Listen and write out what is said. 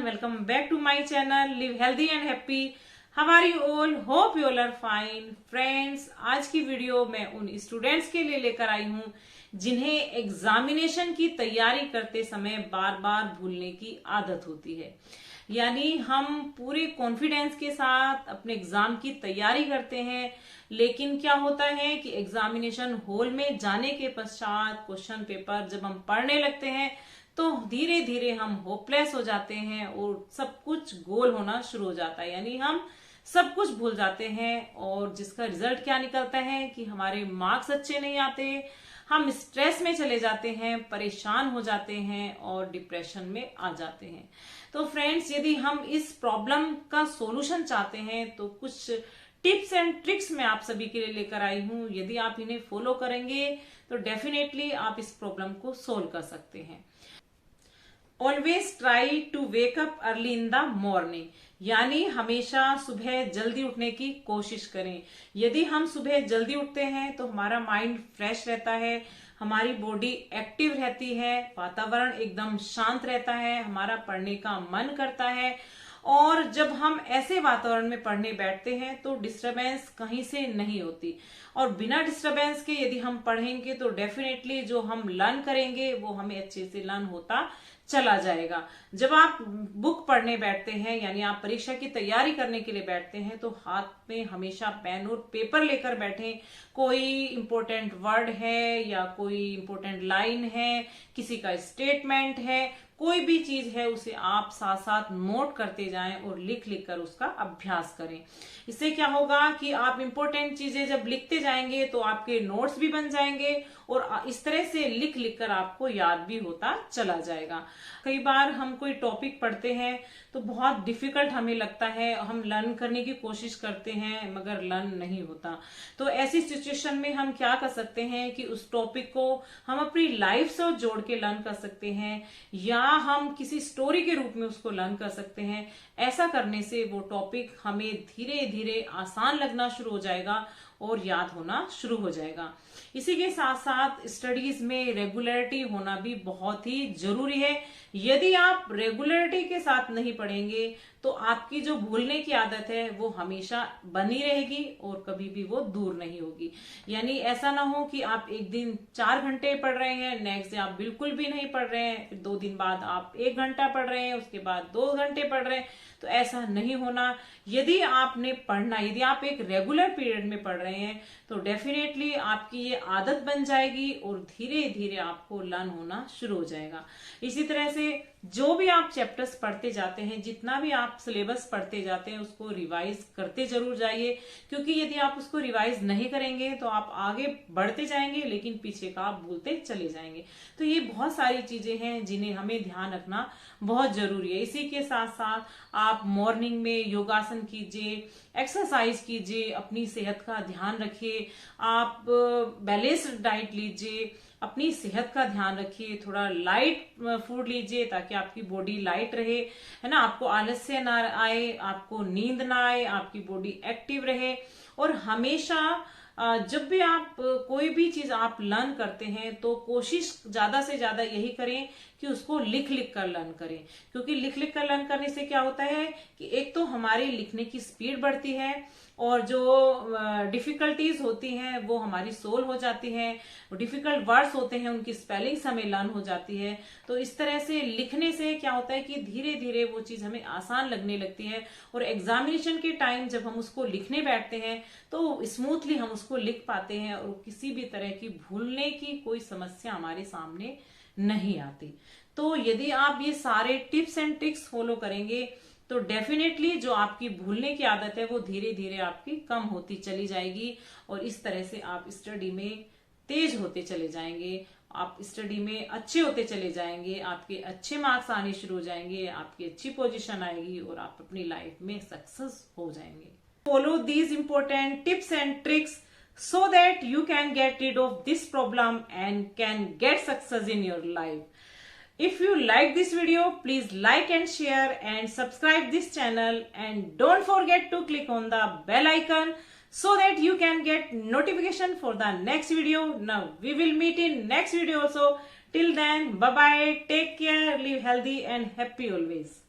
welcome back to my channel Live Healthy and Happy. How are you all? Hope you all are fine. Friends, आज की video मैं उन students के लिए लेकर आई हूँ जिन्हें एग्जामिनेशन की तैयारी करते समय बार बार भूलने की आदत होती है। यानी हम पूरे कॉन्फिडेंस के साथ अपने एग्जाम की तैयारी करते हैं, लेकिन क्या होता है कि एग्जामिनेशन हॉल में जाने के पश्चात क्वेश्चन पेपर जब हम पढ़ने लगते हैं तो धीरे धीरे हम होपलेस हो जाते हैं और सब कुछ गोल होना शुरू हो जाता है। यानी हम सब कुछ भूल जाते हैं और जिसका रिजल्ट क्या निकलता है कि हमारे मार्क्स अच्छे नहीं आते, हम स्ट्रेस में चले जाते हैं, परेशान हो जाते हैं और डिप्रेशन में आ जाते हैं। तो फ्रेंड्स, यदि हम इस प्रॉब्लम का सॉल्यूशन चाहते हैं तो कुछ टिप्स एंड ट्रिक्स मैं आप सभी के लिए लेकर आई हूं। यदि आप इन्हें फॉलो करेंगे तो डेफिनेटली आप इस प्रॉब्लम को सोल्व कर सकते हैं। Always try to wake up early in the morning, यानी हमेशा सुबह जल्दी उठने की कोशिश करें। यदि हम सुबह जल्दी उठते हैं तो हमारा माइंड फ्रेश रहता है, हमारी बॉडी एक्टिव रहती है, वातावरण एकदम शांत रहता है, हमारा पढ़ने का मन करता है। और जब हम ऐसे वातावरण में पढ़ने बैठते हैं तो डिस्टरबेंस कहीं से नहीं होती, और बिना डिस्टरबेंस के यदि हम पढ़ेंगे तो डेफिनेटली जो हम लर्न करेंगे वो हमें अच्छे से लर्न होता चला जाएगा। जब आप बुक पढ़ने बैठते हैं, यानी आप परीक्षा की तैयारी करने के लिए बैठते हैं, तो हाथ में हमेशा पेन और पेपर लेकर बैठें। कोई इंपॉर्टेंट वर्ड है या कोई इंपॉर्टेंट लाइन है, किसी का स्टेटमेंट है, कोई भी चीज है, उसे आप साथ साथ नोट करते जाएं और लिख लिख कर उसका अभ्यास करें। इससे क्या होगा कि आप इंपॉर्टेंट चीजें जब लिखते जाएंगे तो आपके नोट्स भी बन जाएंगे और इस तरह से लिख लिख कर आपको याद भी होता चला जाएगा। कई बार हम कोई टॉपिक पढ़ते हैं तो बहुत डिफिकल्ट हमें लगता है, हम लर्न करने की कोशिश करते हैं मगर लर्न नहीं होता। तो ऐसी सिचुएशन में हम क्या कर सकते हैं कि उस टॉपिक को हम अपनी लाइफ से जोड़ के लर्न कर सकते हैं, या हम किसी स्टोरी के रूप में उसको लर्न कर सकते हैं। ऐसा करने से वो टॉपिक हमें धीरे धीरे आसान लगना शुरू हो जाएगा और याद होना शुरू हो जाएगा। इसी के साथ साथ स्टडीज में रेगुलरिटी होना भी बहुत ही जरूरी है। यदि आप रेगुलरिटी के साथ नहीं पढ़ेंगे तो आपकी जो भूलने की आदत है वो हमेशा बनी रहेगी और कभी भी वो दूर नहीं होगी। यानी ऐसा ना हो कि आप एक दिन 4 घंटे पढ़ रहे हैं, नेक्स्ट डे आप बिल्कुल भी नहीं पढ़ रहे हैं, फिर 2 दिन बाद आप 1 घंटा पढ़ रहे हैं, उसके बाद 2 घंटे पढ़ रहे हैं। तो ऐसा नहीं होना। यदि आपने पढ़ना, यदि आप एक रेगुलर पीरियड में पढ़ रहे हैं तो डेफिनेटली आपकी ये आदत बन जाएगी और धीरे धीरे आपको लर्न होना शुरू हो जाएगा। इसी तरह से जो भी आप चैप्टर्स पढ़ते जाते हैं, जितना भी आप सिलेबस पढ़ते जाते हैं, उसको रिवाइज करते जरूर जाइए, क्योंकि यदि आप उसको रिवाइज नहीं करेंगे तो आप आगे बढ़ते जाएंगे लेकिन पीछे का आप भूलते चले जाएंगे। तो ये बहुत सारी चीजें हैं जिन्हें हमें ध्यान रखना बहुत जरूरी है। इसी के साथ साथ आप मॉर्निंग में योगासन कीजिए, एक्सरसाइज कीजिए, अपनी सेहत का ध्यान रखिए, आप बैलेंस्ड डाइट लीजिए, अपनी सेहत का ध्यान रखिए, थोड़ा लाइट फूड लीजिए ताकि आपकी बॉडी लाइट रहे, है ना, आपको आलस्य ना आए, आपको नींद ना आए, आपकी बॉडी एक्टिव रहे। और हमेशा जब भी आप कोई भी चीज आप लर्न करते हैं तो कोशिश ज्यादा से ज्यादा यही करें कि उसको लिख लिख कर लर्न करें, क्योंकि लिख लिख कर लर्न करने से क्या होता है कि एक तो हमारी लिखने की स्पीड बढ़ती है और जो डिफिकल्टीज होती हैं वो हमारी सोल्व हो जाती हैं, डिफिकल्ट वर्ड्स होते हैं उनकी स्पेलिंग्स हमें लर्न हो जाती है। तो इस तरह से लिखने से क्या होता है कि धीरे धीरे वो चीज हमें आसान लगने लगती है और एग्जामिनेशन के टाइम जब हम उसको लिखने बैठते हैं तो स्मूथली हम उसको लिख पाते हैं और किसी भी तरह की भूलने की कोई समस्या हमारे सामने नहीं आती। तो यदि आप ये सारे टिप्स एंड ट्रिक्स फॉलो करेंगे तो डेफिनेटली जो आपकी भूलने की आदत है वो धीरे धीरे आपकी कम होती चली जाएगी और इस तरह से आप स्टडी में तेज होते चले जाएंगे, आप स्टडी में अच्छे होते चले जाएंगे, आपके अच्छे मार्क्स आने शुरू हो जाएंगे, आपकी अच्छी पोजीशन आएगी और आप अपनी लाइफ में सक्सेस हो जाएंगे। Follow these important tips and tricks so that you can get rid of this problem and can get success in your life. If you like this video, please like and share and subscribe this channel, and don't forget to click on the bell icon so that you can get notification for the next video. Now we will meet in next video also. Till then, bye bye, take care, live healthy and happy always.